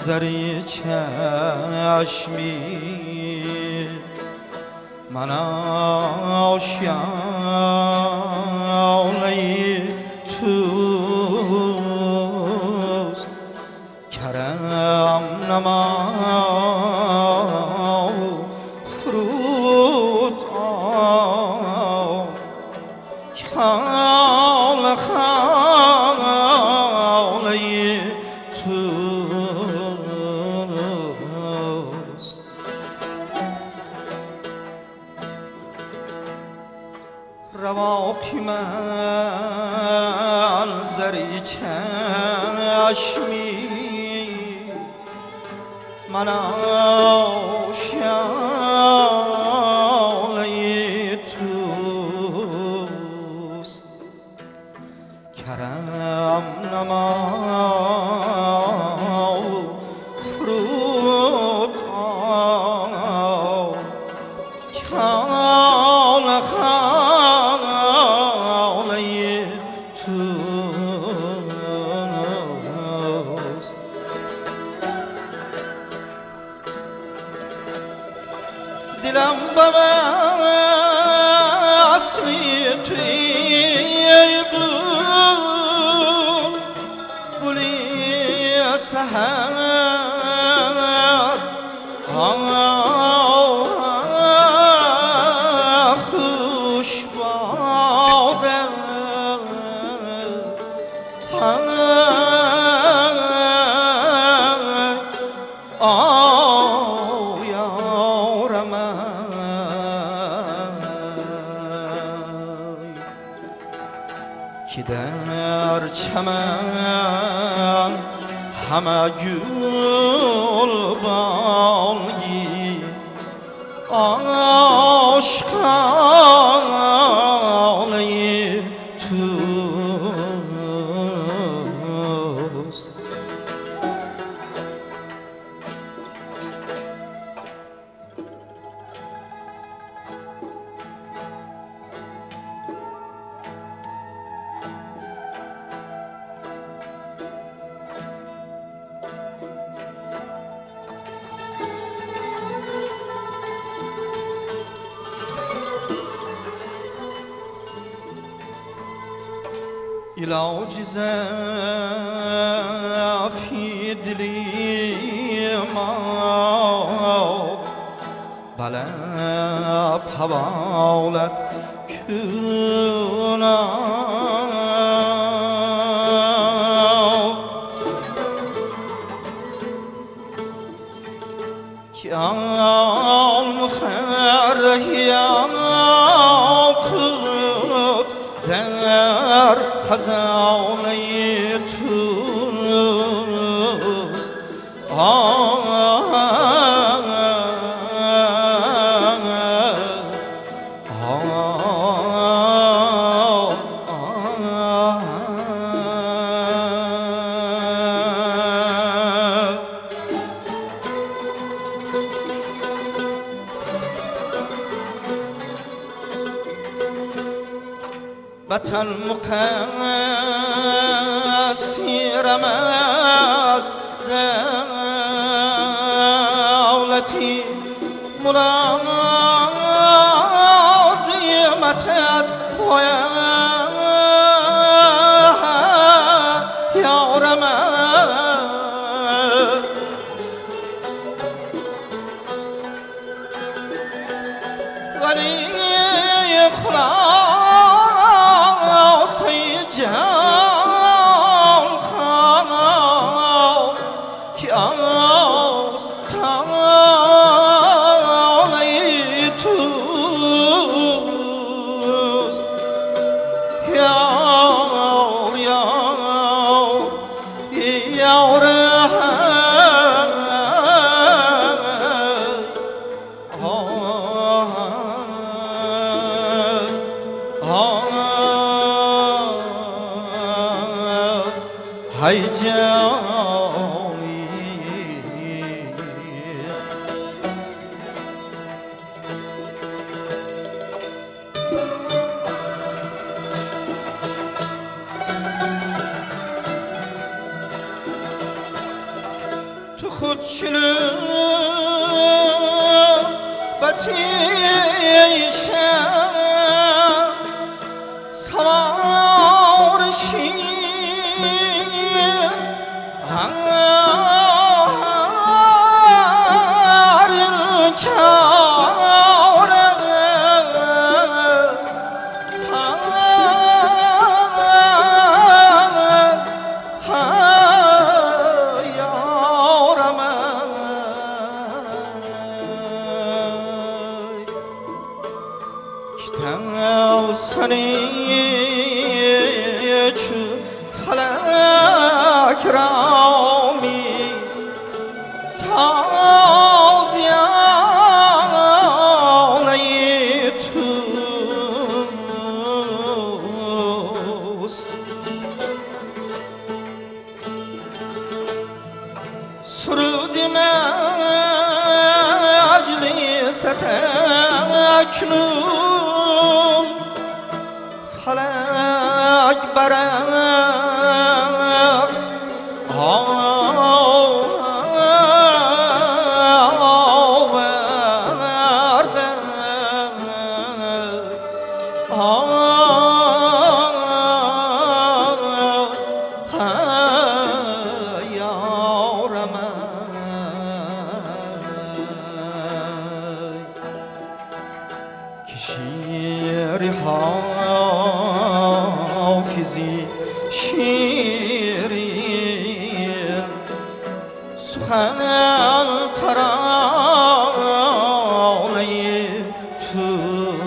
زری چشمی من آشیانه توست کرم نما فرود خال خاله توست روا که من زری چشمی من آشیانه توست کرم نما فرود خال خاله توست دلم بسری توی بولی سحر خوش باده یارم که در چمن همه گل بانگی عاشقانه توست علاج ضعفی دلی ما بله پوالت کنم که آن فرهیم در خزانه توست وطن مقصرم از دولتی ملازمتت یارم ولی خلاص جان خواهم که از تاله توست یار یار یار های جانی تو سرود مجلس اکنون فلک برقص شیری حافظی شیرین سخن ترانه توست